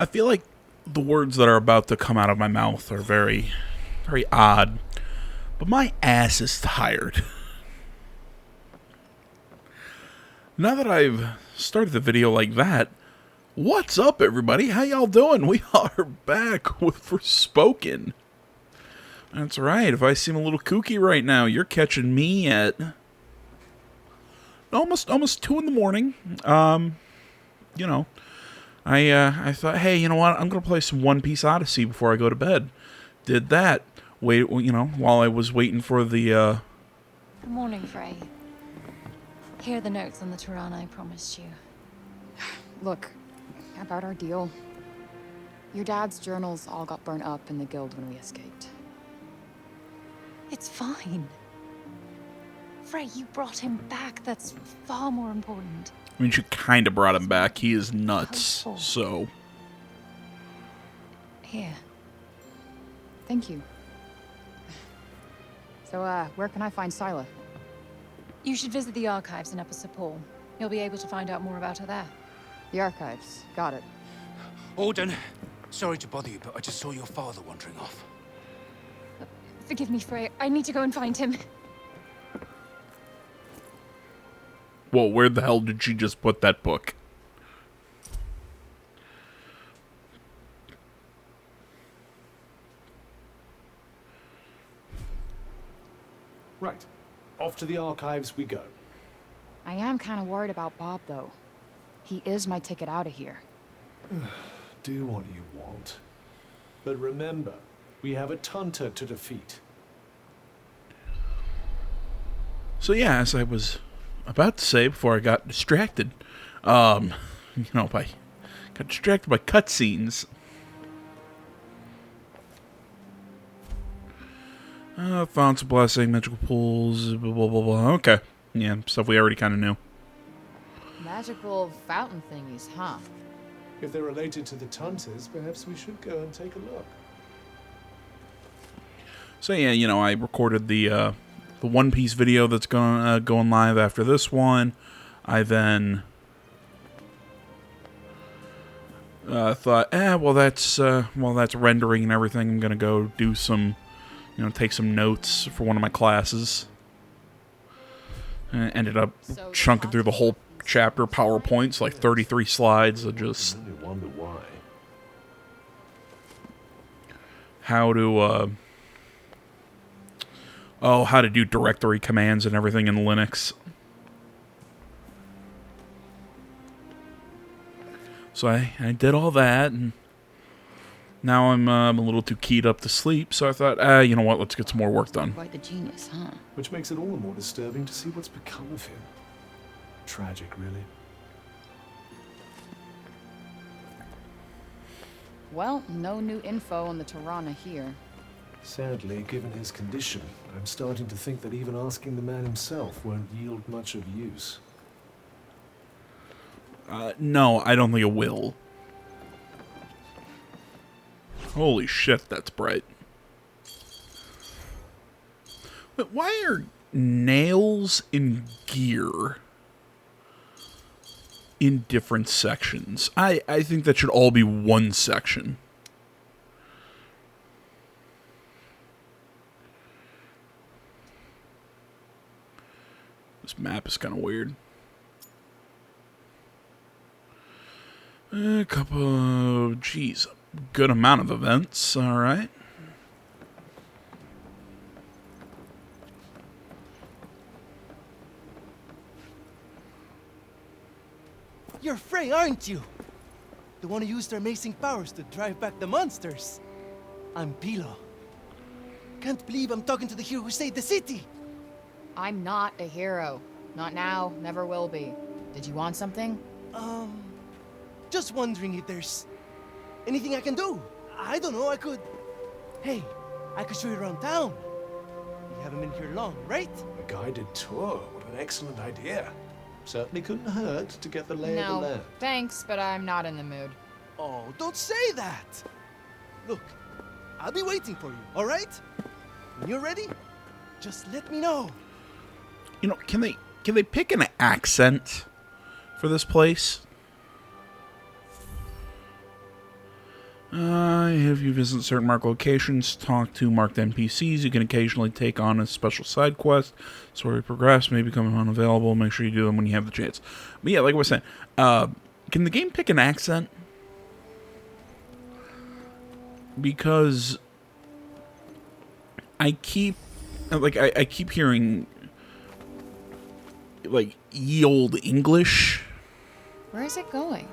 I feel like the words that are about to come out of my mouth are very, very odd, but my ass is tired. Now that I've started the video like that, what's up, everybody? How y'all doing? We are back with Forspoken. That's right. If I seem a little kooky right now, you're catching me at almost 2 in the morning. You know, I thought, hey, you know what? I'm gonna play some One Piece Odyssey before I go to bed. Did that. Wait, you know, while I was waiting for the. Good morning, Frey. Here are the notes on the Tirana I promised you. Look, about our deal. Your dad's journals all got burnt up in the guild when we escaped. It's fine. Frey, you brought him back. That's far more important. I mean, she kind of brought him back. He is nuts. Hopeful. So. Here. Thank you. So, where can I find Scylla? You should visit the archives in Upper Sepul. You'll be able to find out more about her there. The archives. Got it. Alden, sorry to bother you, but I just saw your father wandering off. Forgive me, Frey. I need to go and find him. Whoa, where the hell did she just put that book? Right. Off to the archives we go. I am kind of worried about Bob, though. He is my ticket out of here. Do what you want. But remember, we have a Tunter to defeat. So yeah, as I was about to say before I got distracted, you know, got distracted by cutscenes. Fonts of Blessing, Magical Pools, blah, blah, blah, blah. Okay. Yeah, stuff we already kind of knew. Magical fountain thingies, huh? If they're related to the Tunters, perhaps we should go and take a look. So yeah, you know, I recorded the One Piece video that's going live after this one. I then thought, well that's rendering and everything. I'm gonna go do some, you know, take some notes for one of my classes. And ended up chunking through the whole chapter PowerPoints, like 33 slides of just I only wonder why. how to do directory commands and everything in Linux. So I did all that, and now I'm a little too keyed up to sleep, so I thought, you know what, let's get some more work done. Quite the genius, huh? Which makes it all the more disturbing to see what's become of him. Tragic, really. Well, no new info on the Tirana here. Sadly, given his condition, I'm starting to think that even asking the man himself won't yield much of use. No, I don't think it will. Holy shit, that's bright. But why are nails in gear in different sections? I think that should all be one section. This map is kind of weird. A couple, geez, a good amount of events, alright. You're Frey, aren't you? The one who used their amazing powers to drive back the monsters. I'm Pilo. Can't believe I'm talking to the hero who saved the city. I'm not a hero. Not now, never will be. Did you want something? Just wondering if there's anything I can do. I don't know, I could... Hey, I could show you around town. You haven't been here long, right? A guided tour, what an excellent idea. Certainly couldn't hurt to get the lay of the No, land. thanks, but I'm not in the mood. Oh, don't say that! Look, I'll be waiting for you, all right? When you're ready, just let me know. You know, can they pick an accent for this place? If you visit certain marked locations, talk to marked NPCs, you can occasionally take on a special side quest. Story progress may become unavailable. Make sure you do them when you have the chance. But yeah, like I was saying, can the game pick an accent? Because I keep hearing like ye olde English. Where is it going?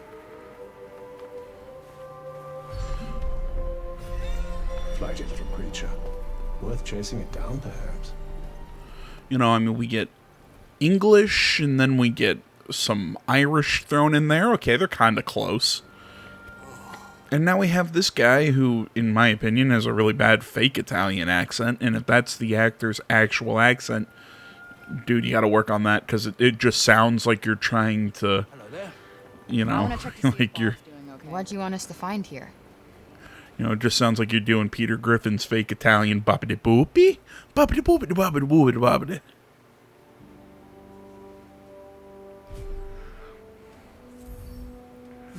Flighty little creature. Worth chasing it down, perhaps. You know, I mean, we get English, and then we get some Irish thrown in there. Okay, they're kind of close. And now we have this guy who, in my opinion, has a really bad fake Italian accent. And if that's the actor's actual accent, dude, you got to work on that, because it just sounds like you're trying to, you know, like you're... Okay. What do you want us to find here? You know, it just sounds like you're doing Peter Griffin's fake Italian boppity boopy, boppity boopity boppity boopity boppity.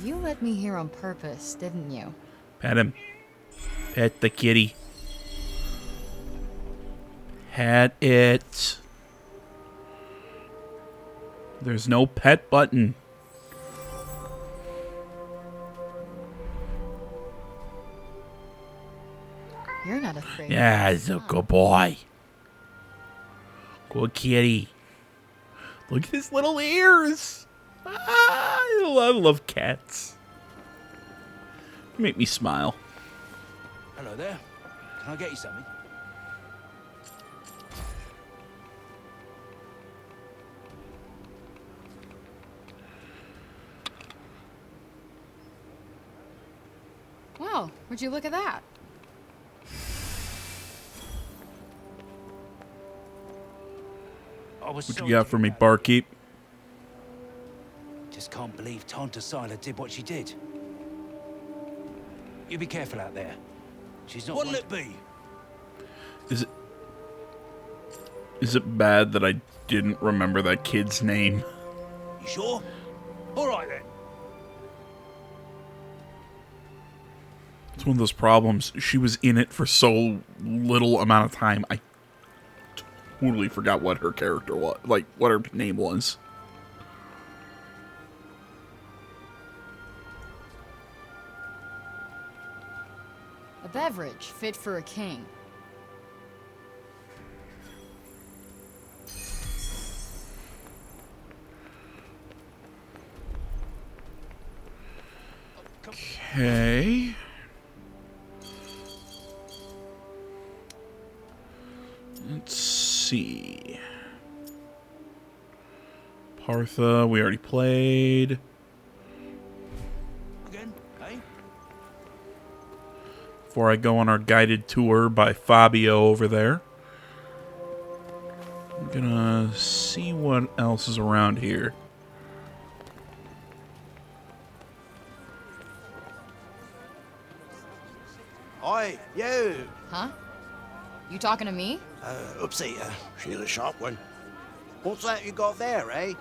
You let me here on purpose, didn't you? Pet him. Pet the kitty. Pet it. There's no pet button. You're not afraid. Yeah, it's a good boy. Good kitty. Look at his little ears. Ah, I love cats. You make me smile. Hello there. Can I get you something? Wow, would you look at that? What you got for me, barkeep? Just can't believe Tanta Sila did what she did. You be careful out there. She's not. What'll it be? Is it bad that I didn't remember that kid's name? You sure? All right then. It's one of those problems. She was in it for so little amount of time. I totally forgot what her character was, like what her name was. A beverage fit for a king. Okay. Let's see. Partha, we already played. Again, eh? Before I go on our guided tour by Fabio over there, I'm gonna see what else is around here. Oi, you! Huh? You talking to me? Upseater. She's a sharp one. What's that you got there, eh?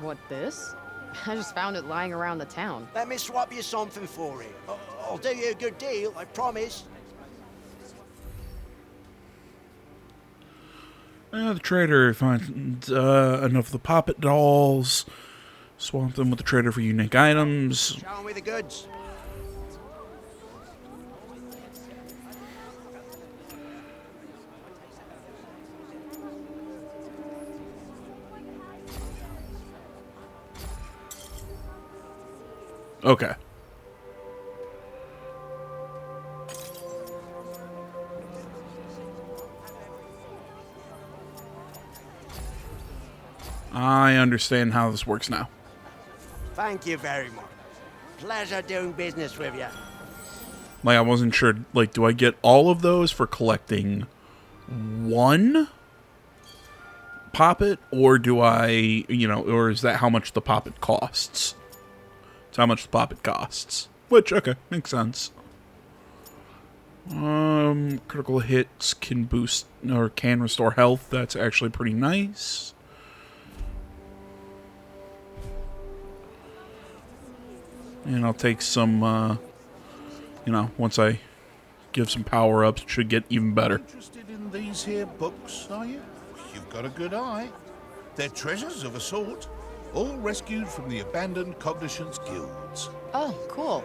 What, this? I just found it lying around the town. Let me swap you something for it. I'll do you a good deal, I promise. The trader finds enough of the puppet dolls. Swap them with the trader for unique items. Show me the goods. Okay. I understand how this works now. Thank you very much. Pleasure doing business with you. Like, I wasn't sure, like, do I get all of those for collecting one poppet, or do I, you know, or is that how much the poppet costs? It's how much the poppet costs. Which, okay, makes sense. Critical hits can boost, or can restore health. That's actually pretty nice. And I'll take some You know, once I give some power-ups, it should get even better. Interested in these here books, are you? You've got a good eye. They're treasures of a sort, all rescued from the abandoned Cognition's guilds. Oh, cool.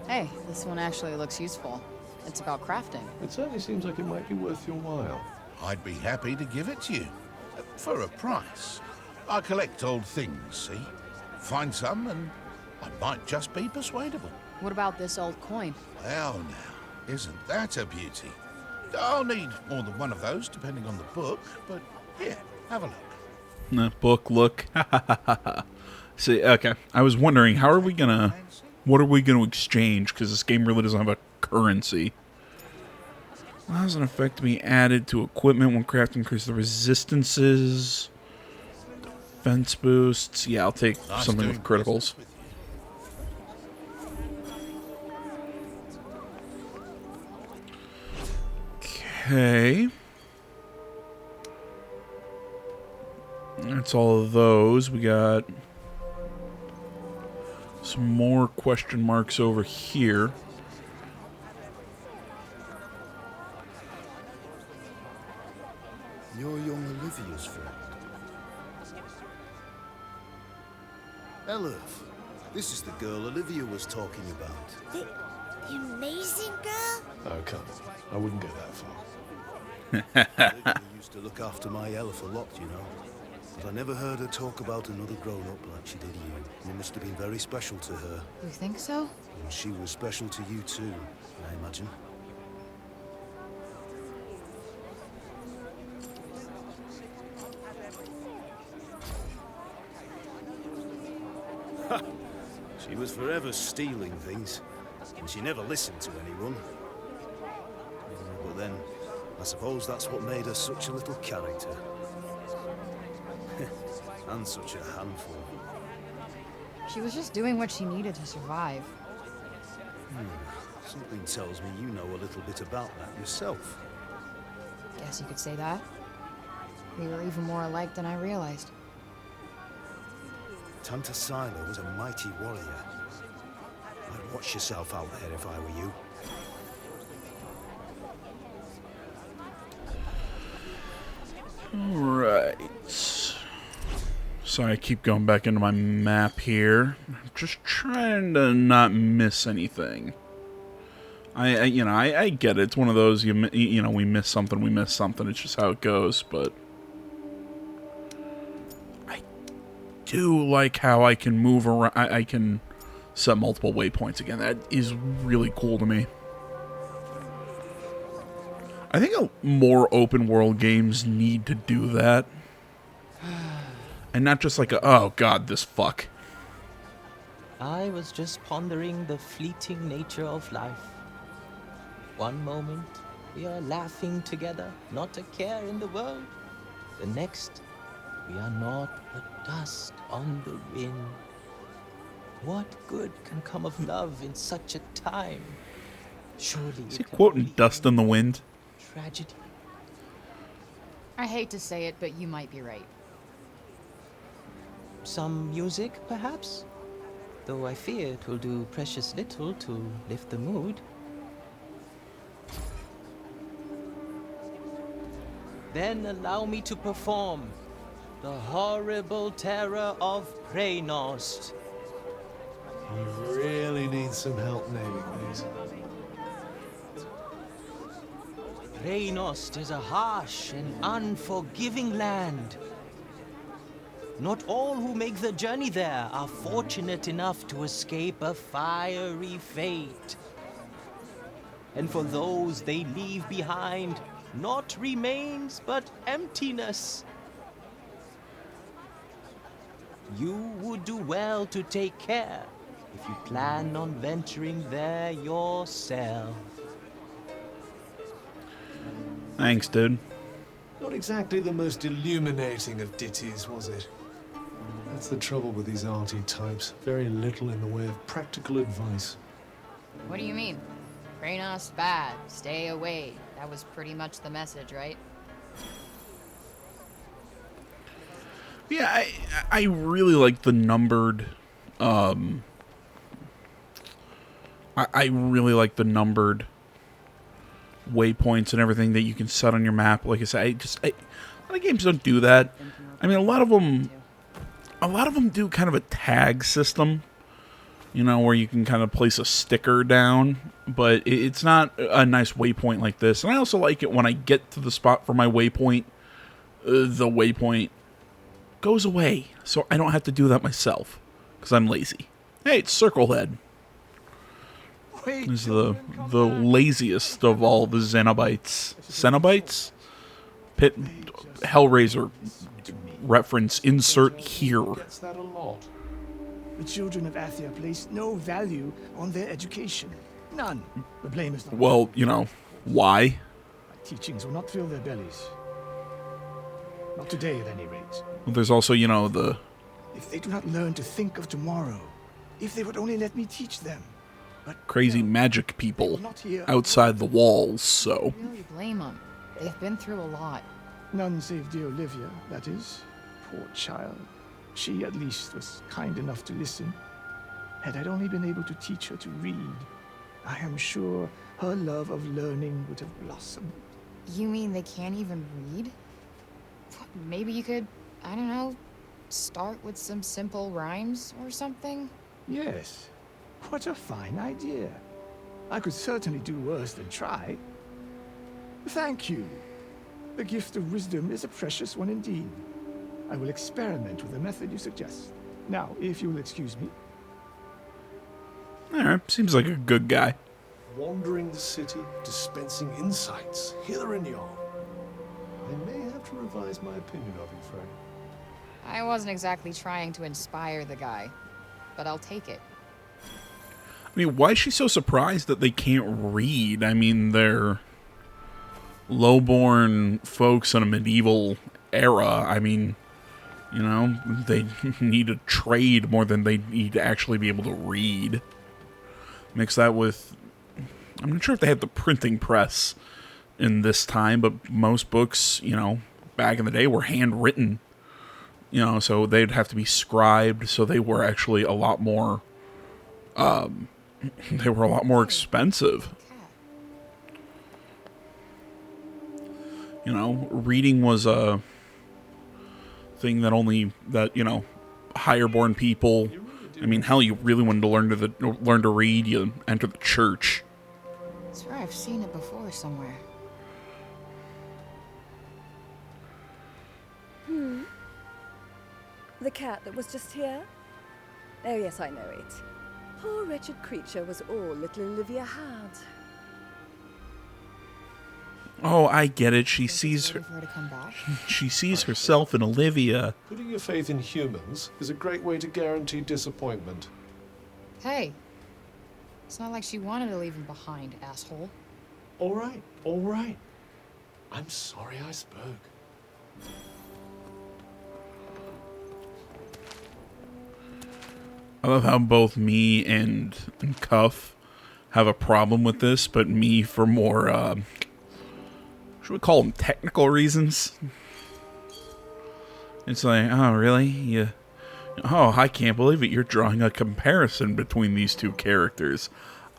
Hey, this one actually looks useful. It's about crafting. It certainly seems like it might be worth your while. I'd be happy to give it to you. For a price. I collect old things, see? Find some and I might just be persuadable. What about this old coin? Well now, isn't that a beauty? I'll need more than one of those, depending on the book, but here, have a look. Book, look. See, okay. I was wondering, how are we gonna... What are we gonna exchange? Because this game really doesn't have a currency. Allows an effect to be added to equipment when crafting, increase the resistances. Defense boosts. Yeah, I'll take something with criticals. Okay. That's all of those. We got some more question marks over here. You're young Olivia's friend. Elif, this is the girl Olivia was talking about. The amazing girl? Oh, come on. I wouldn't go that far. Olivia used to look after my Elif a lot, you know. But I never heard her talk about another grown-up like she did you. You must have been very special to her. You think so? And she was special to you too, I imagine. She was forever stealing things, and she never listened to anyone. But then, I suppose that's what made her such a little character. And such a handful. She was just doing what she needed to survive. Something tells me you know a little bit about that yourself. Guess you could say that. We were even more alike than I realized. Tanta Sila was a mighty warrior. I'd watch yourself out there if I were you. Right. So I keep going back into my map here. Just trying to not miss anything. I get it. It's one of those, we miss something, we miss something. It's just how it goes, but I do like how I can move around. I can set multiple waypoints again. That is really cool to me. I think more open world games need to do that. And not just like oh god, this fuck. I was just pondering the fleeting nature of life. One moment, we are laughing together, not a care in the world. The next, we are not but dust on the wind. What good can come of love in such a time? Surely Is he quoting Dust in the Wind? Tragedy. I hate to say it, but you might be right. Some music, perhaps? Though I fear it will do precious little to lift the mood. Then allow me to perform the horrible terror of Preynost. You really need some help naming these. Preynost is a harsh and unforgiving land. Not all who make the journey there are fortunate enough to escape a fiery fate. And for those they leave behind, not remains but emptiness. You would do well to take care if you plan on venturing there yourself. Thanks, dude. Not exactly the most illuminating of ditties, was it? That's the trouble with these arty types. Very little in the way of practical advice. What do you mean? Preynost bad. Stay away. That was pretty much the message, right? Yeah, I really like the numbered I really like the numbered waypoints and everything that you can set on your map. Like I said, a lot of games don't do that. I mean, a lot of them do kind of a tag system, you know, where you can kind of place a sticker down, but it's not a nice waypoint like this. And I also like it when I get to the spot for my waypoint, the waypoint goes away, so I don't have to do that myself, because I'm lazy. Hey, it's Circlehead. This is the laziest of all the Xenobites. Xenobites? Hellraiser reference insert here. Gets that a lot. The children of Athia place no value on their education. None. The blame is not. Well, you know, why? My teachings will not fill their bellies. Not today, at any rate. Well, there's also, you know, the... If they do not learn to think of tomorrow, if they would only let me teach them. But crazy magic people outside the walls, so... I really blame them. They've been through a lot. None save dear Olivia, that is. Poor child. She, at least, was kind enough to listen. Had I only been able to teach her to read, I am sure her love of learning would have blossomed. You mean they can't even read? Maybe you could, I don't know, start with some simple rhymes or something? Yes. What a fine idea. I could certainly do worse than try. Thank you. The gift of wisdom is a precious one indeed. I will experiment with the method you suggest. Now, if you will excuse me. Alright, seems like a good guy. Wandering the city, dispensing insights, hither and yon. I may have to revise my opinion of you, Frank. I wasn't exactly trying to inspire the guy, but I'll take it. I mean, why is she so surprised that they can't read? I mean, they're low-born folks in a medieval era. I mean, you know, they need to trade more than they need to actually be able to read. Mix that with... I'm not sure if they had the printing press in this time, but most books, you know, back in the day were handwritten. You know, so they'd have to be scribed, so they were actually a lot more... they were a lot more expensive. You know, reading was a thing that you know, higher born people. I mean, hell, you really wanted to learn to read, you enter the church. I swear I've seen it before somewhere. The cat that was just here? Oh yes, I know it. Poor wretched creature was all little Olivia had. Oh, I get it. She sees her. She sees herself in Olivia. Putting your faith in humans is a great way to guarantee disappointment. Hey, it's not like she wanted to leave him behind, asshole. All right, all right. I'm sorry I spoke. I love how both me and Cuff have a problem with this, but me for more, should we call them technical reasons? It's like, oh, really? Oh, I can't believe it. You're drawing a comparison between these two characters.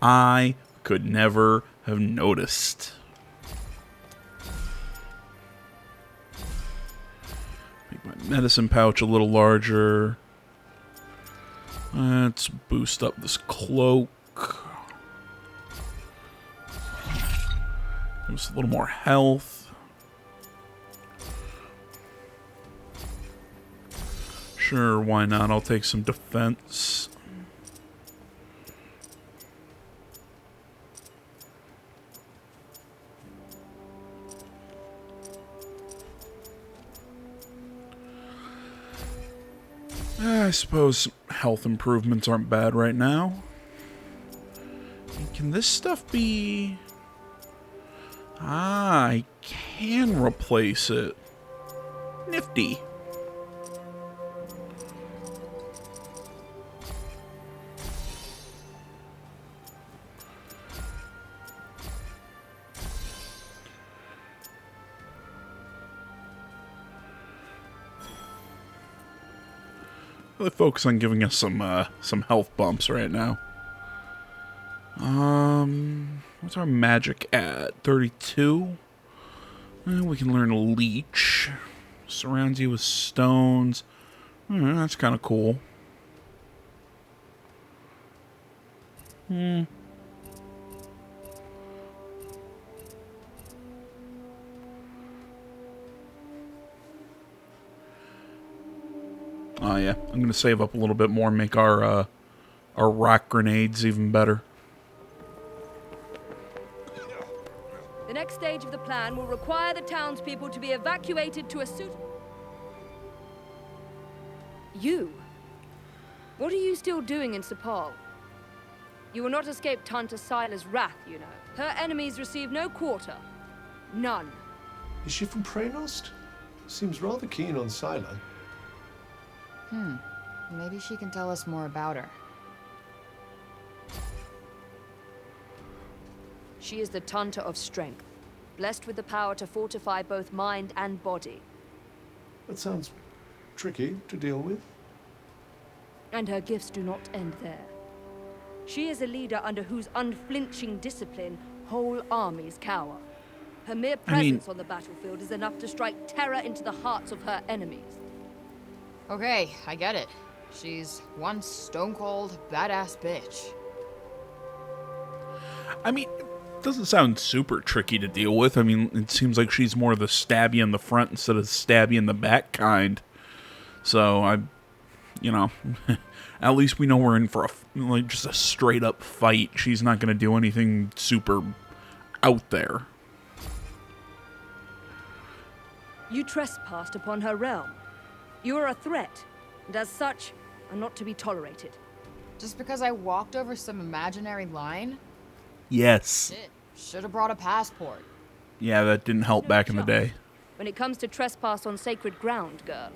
I could never have noticed. Make my medicine pouch a little larger. Let's boost up this cloak. Give us a little more health. Sure, why not? I'll take some defense. I suppose health improvements aren't bad right now. Can this stuff be... Ah, I can replace it. Nifty. Really focus on giving us some health bumps right now. What's our magic at? 32? We can learn a leech. Surrounds you with stones. That's kind of cool. Oh yeah, I'm gonna save up a little bit more, make our rock grenades even better. The next stage of the plan will require the townspeople to be evacuated to a You? What are you still doing in Sepal? You will not escape Tanta Sila's wrath, you know. Her enemies receive no quarter. None. Is she from Praenost? Seems rather keen on Sila. Maybe she can tell us more about her. She is the Tanta of strength, blessed with the power to fortify both mind and body. That sounds tricky to deal with. And her gifts do not end there. She is a leader under whose unflinching discipline whole armies cower. Her mere presence on the battlefield is enough to strike terror into the hearts of her enemies. Okay, I get it. She's one stone-cold, badass bitch. I mean, it doesn't sound super tricky to deal with. I mean, it seems like she's more the stabby in the front instead of stabby in the back kind. So, you know, at least we know we're in for just a straight-up fight. She's not going to do anything super out there. You trespassed upon her realm. You are a threat, and as such, are not to be tolerated. Just because I walked over some imaginary line? Yes. Should have brought a passport. Yeah, that didn't help back in the day. When it comes to trespass on sacred ground, girl.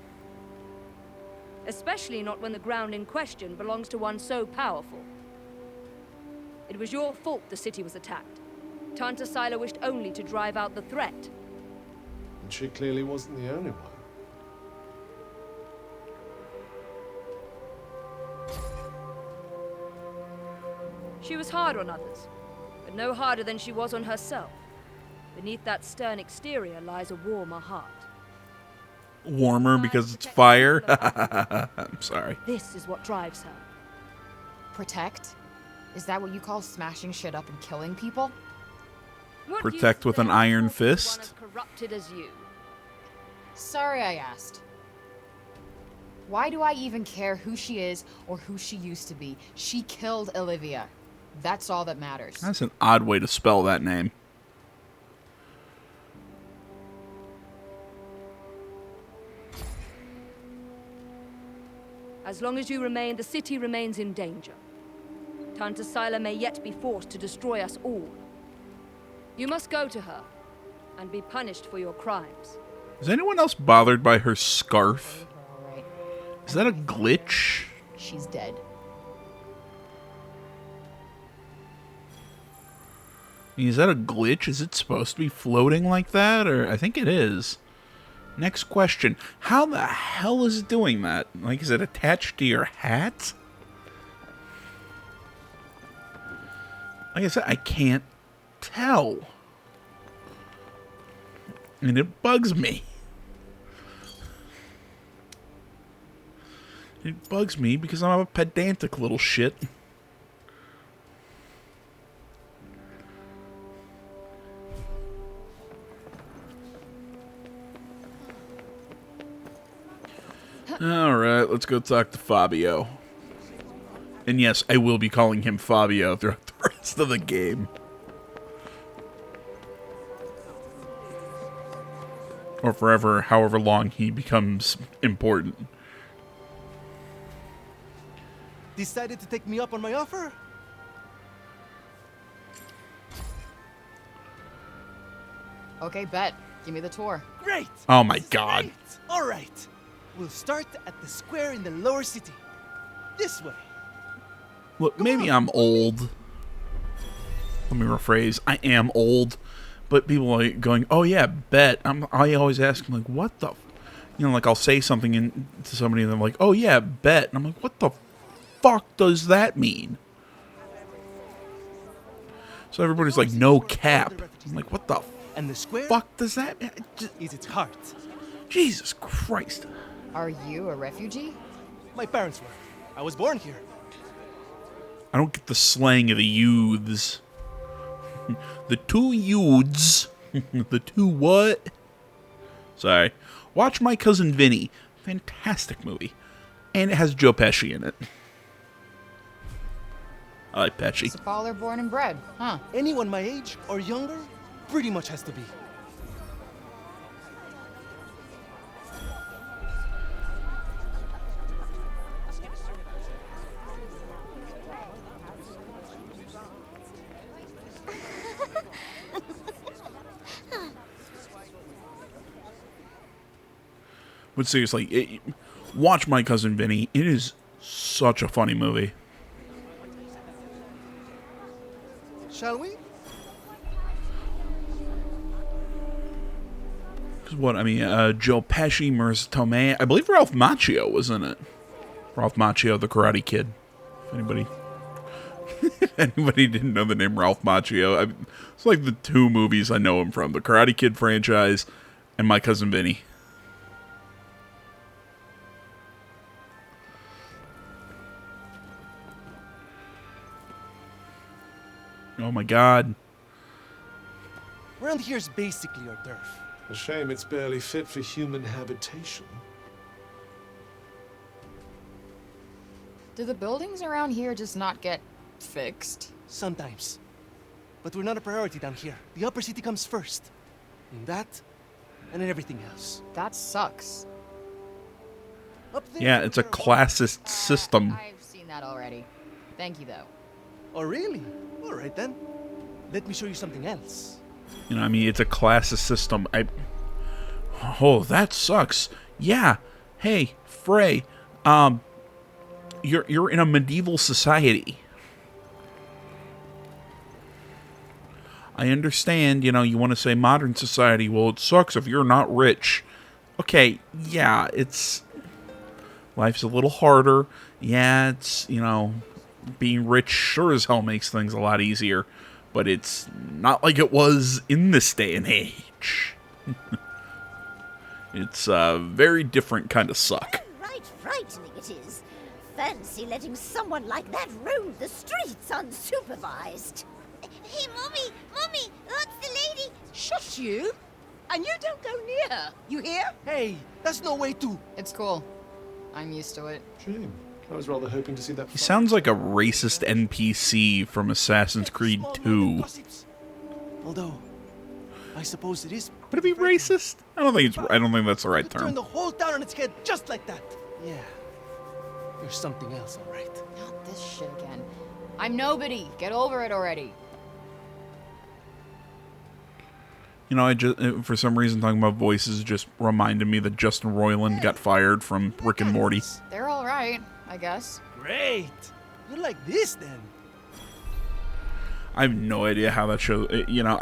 Especially not when the ground in question belongs to one so powerful. It was your fault the city was attacked. Tanta Sila wished only to drive out the threat. And she clearly wasn't the only one. She was hard on others, but no harder than she was on herself. Beneath that stern exterior lies a warmer heart. Warmer because it's fire? I'm sorry. This is what drives her. Protect? Is that what you call smashing shit up and killing people? Protect with an iron fist? As corrupted as you. Sorry I asked. Why do I even care who she is or who she used to be? She killed Olivia. That's all that matters. That's an odd way to spell that name. As long as you remain, the city remains in danger. Tanta Sila may yet be forced to destroy us all. You must go to her and be punished for your crimes. Is anyone else bothered by her scarf? Is that a glitch? She's dead. Is that a glitch? Is it supposed to be floating like that? Or I think it is. Next question. How the hell is it doing that? Like, is it attached to your hat? Like I said, I can't tell. And it bugs me. It bugs me because I'm a pedantic little shit. Alright, let's go talk to Fabio. And yes, I will be calling him Fabio throughout the rest of the game. Or forever, however long he becomes important. Decided to take me up on my offer? Okay, bet. Give me the tour. Great! Oh my god. All right. We'll start at the square in the lower city. This way. Look, maybe I'm old. Let me rephrase. I am old. But people are going, oh yeah, bet. I always ask them, like, what the... You know, like, I'll say something to somebody and they're like, oh yeah, bet. And I'm like, what the fuck does that mean? So everybody's like, no cap. I'm like, what the And the square fuck does that is its heart. Jesus Christ. Are you a refugee? My parents were. I was born here. I don't get the slang of the youths. The two youths. The two what? Sorry. Watch My Cousin Vinny. Fantastic movie. And it has Joe Pesci in it. I like Pesci. It's a father born and bred, huh? Anyone my age or younger pretty much has to be. But seriously, watch My Cousin Vinny. It is such a funny movie. Shall we? Because what, I mean, Joe Pesci, Marissa Tomei, I believe Ralph Macchio was in it. Ralph Macchio, the Karate Kid. If anybody didn't know the name Ralph Macchio, it's like the two movies I know him from. The Karate Kid franchise and My Cousin Vinny. Oh my God. Around here's basically our turf. A shame it's barely fit for human habitation. Do the buildings around here just not get fixed? Sometimes. But we're not a priority down here. The upper city comes first. In that, and in everything else. That sucks. Up there, Yeah, it's a classist system. I've seen that already. Thank you, though. Oh, really? All right, then. Let me show you something else. You know, I mean, it's a classist system. Oh, that sucks. Yeah. Hey, Frey. You're in a medieval society. I understand, you know, you want to say modern society. Well, it sucks if you're not rich. Okay, yeah, life's a little harder. Yeah, it's, you know, being rich sure as hell makes things a lot easier. But it's not like it was in this day and age. It's a very different kind of suck. Right frightening it is. Fancy letting someone like that roam the streets unsupervised. Hey, Mommy! Mommy! That's the lady! Shush you! And you don't go near her. You hear? Hey, that's no way to. It's cool. I'm used to it. Shame. I was rather hoping to see that. He sounds like a racist NPC from Assassin's Creed 2. Although, I suppose it is. Would it be racist? I don't think that's the right Turn term. the whole town on its head just like that. Yeah. There's something else, all right. Not this shit again. I'm nobody. Get over it already. You know, I just for some reason talking about voices just reminded me that Justin Roiland got fired from Rick and Morty. They're all right, I guess. Great. You like this then? I have no idea how that show. You know,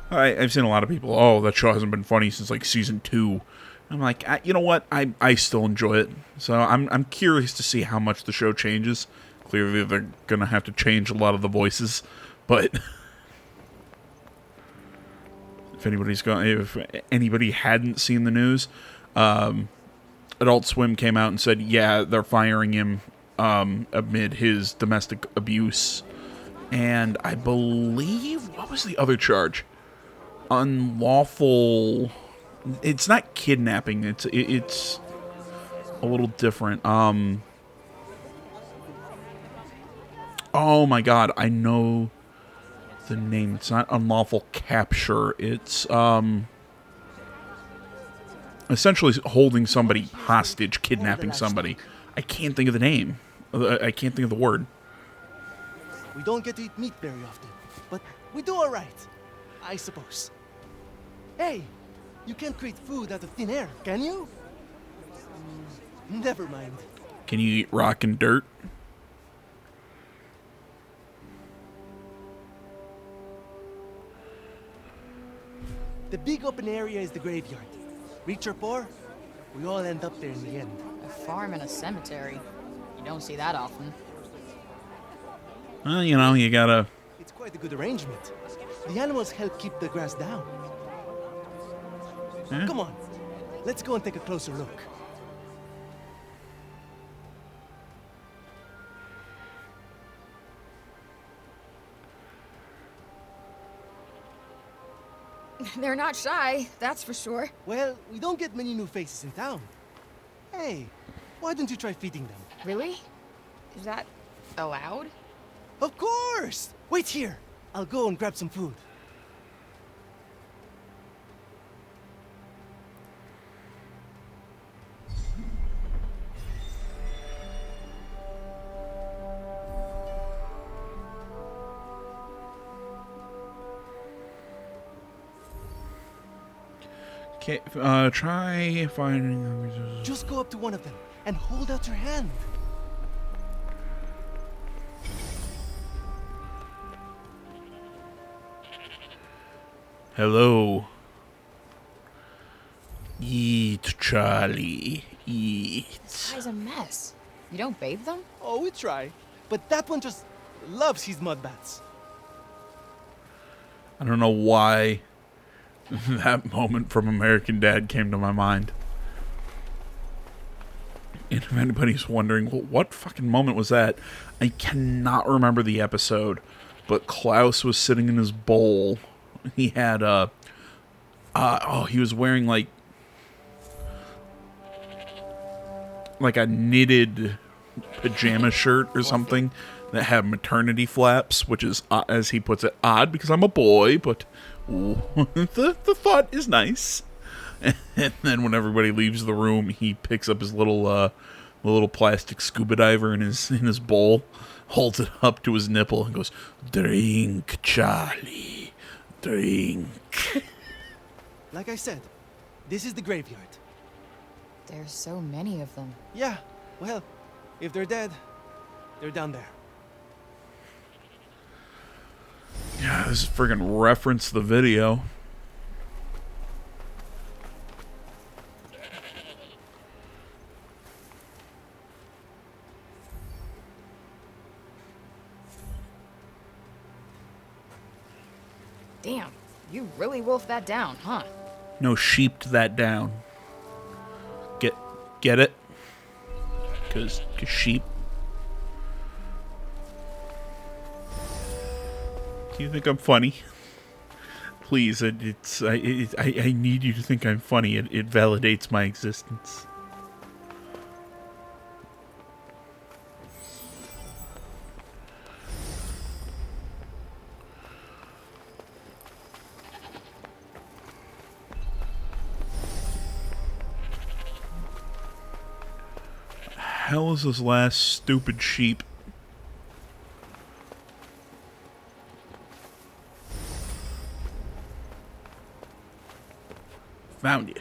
I've seen a lot of people. Oh, that show hasn't been funny since like season 2. I'm like, you know what? I still enjoy it. So I'm curious to see how much the show changes. Clearly, they're gonna have to change a lot of the voices, but if anybody hadn't seen the news, Adult Swim came out and said, yeah, they're firing him amid his domestic abuse. And I believe, what was the other charge? Unlawful. It's not kidnapping. It's a little different. Oh my God, I know the name. It's not unlawful capture. It's essentially holding somebody hostage, kidnapping somebody. I can't think of the name. I can't think of the word. We don't get to eat meat very often, but we do all right, I suppose. Hey, you can't create food out of thin air, can you? Never mind. Can you eat rock and dirt? The big open area is the graveyard. Rich or poor, we all end up there in the end. A farm and a cemetery. You don't see that often. Well, you know, you gotta It's quite a good arrangement. The animals help keep the grass down. Huh? Come on, let's go and take a closer look. They're not shy, that's for sure. Well, we don't get many new faces in town. Hey, why don't you try feeding them? Really? Is that allowed? Of course! Wait here. I'll go and grab some food. Okay, try finding... Just go up to one of them and hold out your hand. Hello. Eat, Charlie. Eat. This guy's a mess. You don't bathe them? Oh, we try. But that one just loves his mud baths. I don't know why that moment from American Dad came to my mind. And if anybody's wondering, well, what fucking moment was that? I cannot remember the episode, but Klaus was sitting in his bowl. He had he was wearing like a knitted pajama shirt or something that had maternity flaps, which is, as he puts it, odd because I'm a boy, but the thought is nice. And then when everybody leaves the room, he picks up his little plastic scuba diver in his bowl, holds it up to his nipple, and goes, "Drink, Charlie, drink." Like I said, this is the graveyard. There's so many of them. Yeah, well, if they're dead, they're down there. Yeah, this is friggin' reference the video. Damn, you really wolfed that down, huh? No, sheeped that down. Get it? Cause sheep. Do you think I'm funny? Please, I need you to think I'm funny. It validates my existence. Hell is this last stupid sheep? Found you.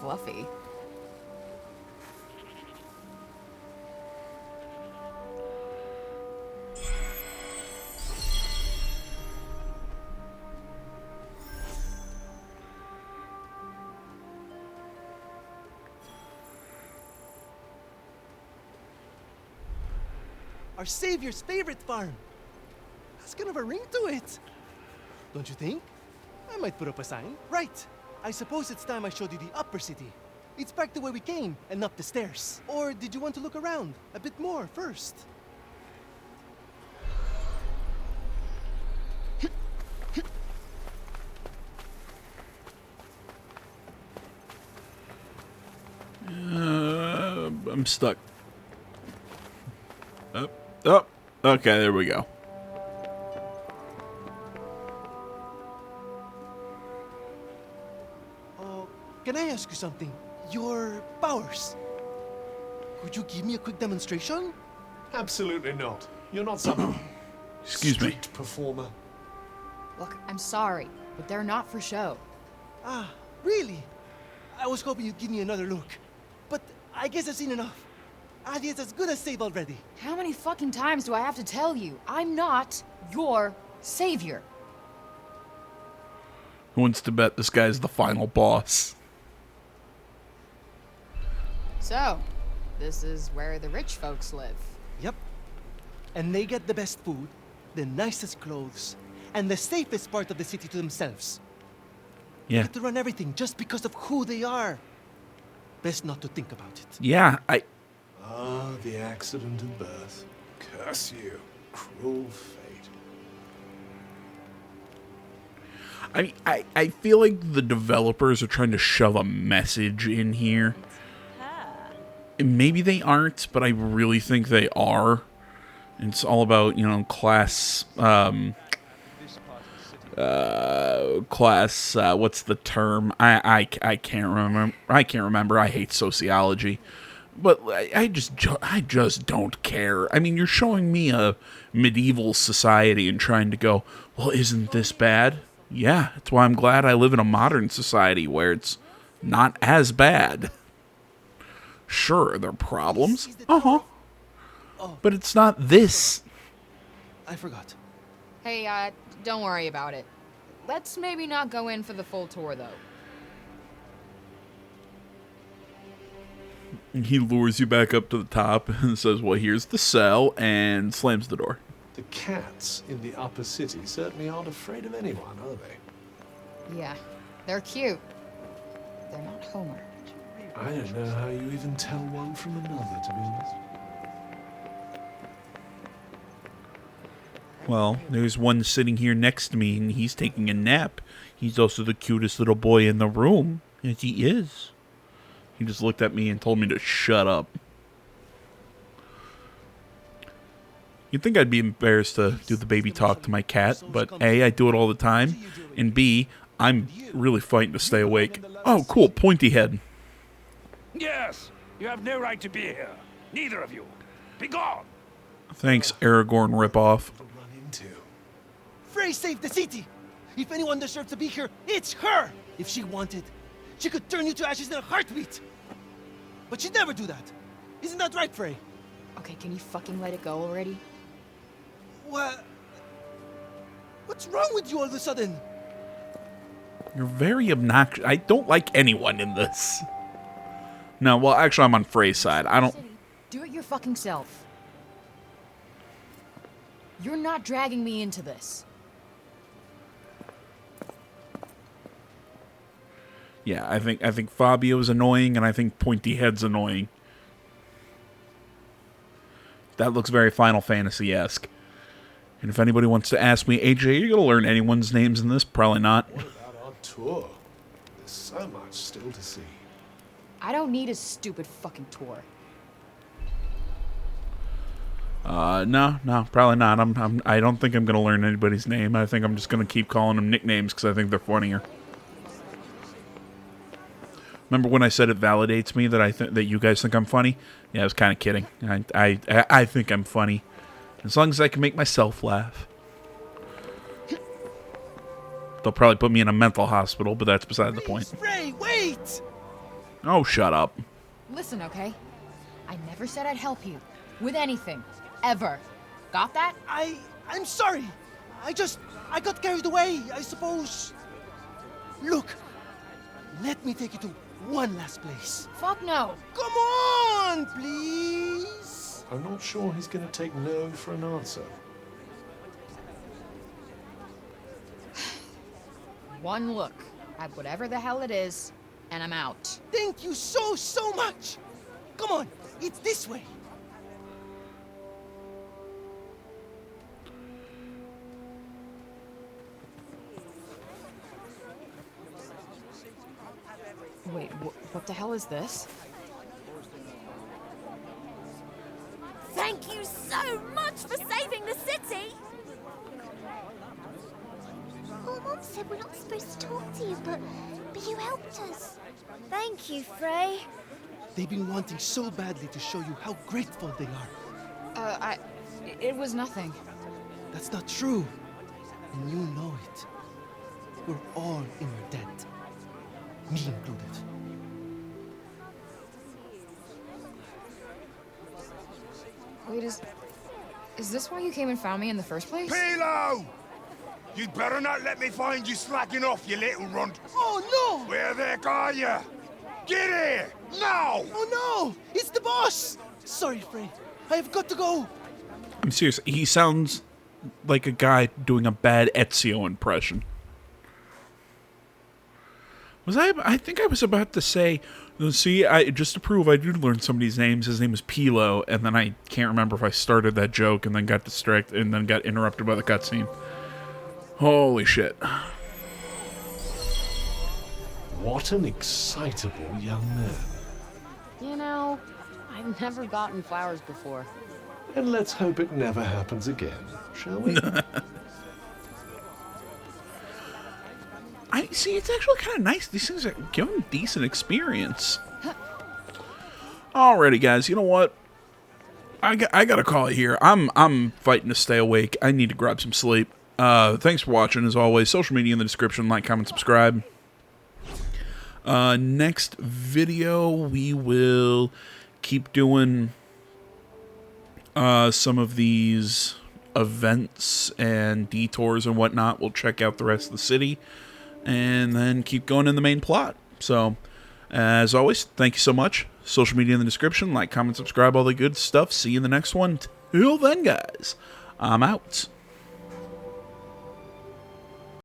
Fluffy. Our savior's favorite farm. Has kind of a ring to it. Don't you think? I might put up a sign. Right. I suppose it's time I showed you the upper city. It's back the way we came and up the stairs. Or did you want to look around a bit more first? I'm stuck. Up. Okay, there we go. Can I ask you something? Your powers. Could you give me a quick demonstration? Absolutely not. You're not some Excuse me. street performer. Look, I'm sorry, but they're not for show. Ah, really? I was hoping you'd give me another look. But I guess I've seen enough. Adi is as good as saved already. How many fucking times do I have to tell you? I'm not your Savior. Who wants to bet this guy's the final boss? So, this is where the rich folks live. Yep. And they get the best food, the nicest clothes, and the safest part of the city to themselves. Yeah. They get to run everything just because of who they are. Best not to think about it. Yeah, Ah, the accident of birth. Curse you, cruel fate. I mean, I feel like the developers are trying to shove a message in here. And maybe they aren't, but I really think they are. It's all about, you know, class, what's the term? I can't remember. I can't remember. I hate sociology. But I just don't care. I mean, you're showing me a medieval society and trying to go, well, isn't this bad? Yeah, that's why I'm glad I live in a modern society where it's not as bad. Sure, there are problems. Uh-huh. But it's not this. I forgot. Hey, don't worry about it. Let's maybe not go in for the full tour, though. And he lures you back up to the top and says, well, here's the cell, and slams the door. The cats in the upper city certainly aren't afraid of anyone, are they? Yeah, they're cute. They're not Homer. I don't know how you even tell one from another, to be honest. Well, there's one sitting here next to me, and he's taking a nap. He's also the cutest little boy in the room, as he is. He just looked at me and told me to shut up. You'd think I'd be embarrassed to do the baby talk to my cat, but A, I do it all the time, and B, I'm really fighting to stay awake. Oh, cool, pointy head. Yes, you have no right to be here. Neither of you. Be gone. Thanks, Aragorn ripoff. Frey saved the city. If anyone deserves to be here, it's her. If she wanted, she could turn you to ashes in a heartbeat. But she'd never do that. Isn't that right, Frey? Okay, can you fucking let it go already? What? What's wrong with you all of a sudden? You're very obnoxious. I don't like anyone in this. No, well, actually, I'm on Frey's side. I don't... Do it your fucking self. You're not dragging me into this. Yeah, I think Fabio's annoying, and I think Pointy Head's annoying. That looks very Final Fantasy-esque. And if anybody wants to ask me, AJ, are you going to learn anyone's names in this? Probably not. What about our tour? There's so much still to see. I don't need a stupid fucking tour. No, probably not. I don't think I'm going to learn anybody's name. I think I'm just going to keep calling them nicknames because I think they're funnier. Remember when I said it validates me that that you guys think I'm funny? Yeah, I was kind of kidding. I think I'm funny, as long as I can make myself laugh. They'll probably put me in a mental hospital, but that's beside the point. Frey, wait! Oh, shut up. Listen, okay? I never said I'd help you with anything, ever. Got that? I'm sorry. I got carried away, I suppose. Look, let me take you to one last place. Fuck no. Come on, please. I'm not sure he's going to take no for an answer. One look at whatever the hell it is, and I'm out. Thank you so much. Come on, it's this way. Wait, what the hell is this? Thank you so much for saving the city! Oh, Mom said we're not supposed to talk to you, but you helped us. Thank you, Frey. They've been wanting so badly to show you how grateful they are. It was nothing. That's not true. And you know it. We're all in your debt. Me included. Wait, is this why you came and found me in the first place? Pilo! You'd better not let me find you slacking off, you little runt. Oh, no! Where the heck are you? Get here! Now! Oh, no! It's the boss! Sorry, Frey. I have got to go. I'm serious. He sounds like a guy doing a bad Ezio impression. I think I was about to say, see, just to prove I did learn somebody's names, his name is Pilo, and then I can't remember if I started that joke and then got distracted and then got interrupted by the cutscene. Holy shit. What an excitable young man. You know, I've never gotten flowers before. And let's hope it never happens again, shall we? I see, it's actually kind of nice. These things are giving decent experience. Alrighty, guys, you know what? I gotta call it here. I'm fighting to stay awake. I need to grab some sleep. Thanks for watching, as always. Social media in the description. Like, comment, subscribe. Next video, we will keep doing some of these events and detours and whatnot. We'll check out the rest of the city and then keep going in the main plot. So, as always, thank you so much. Social media in the description. Like, comment, subscribe, all the good stuff. See you in the next one. Till then, guys, I'm out.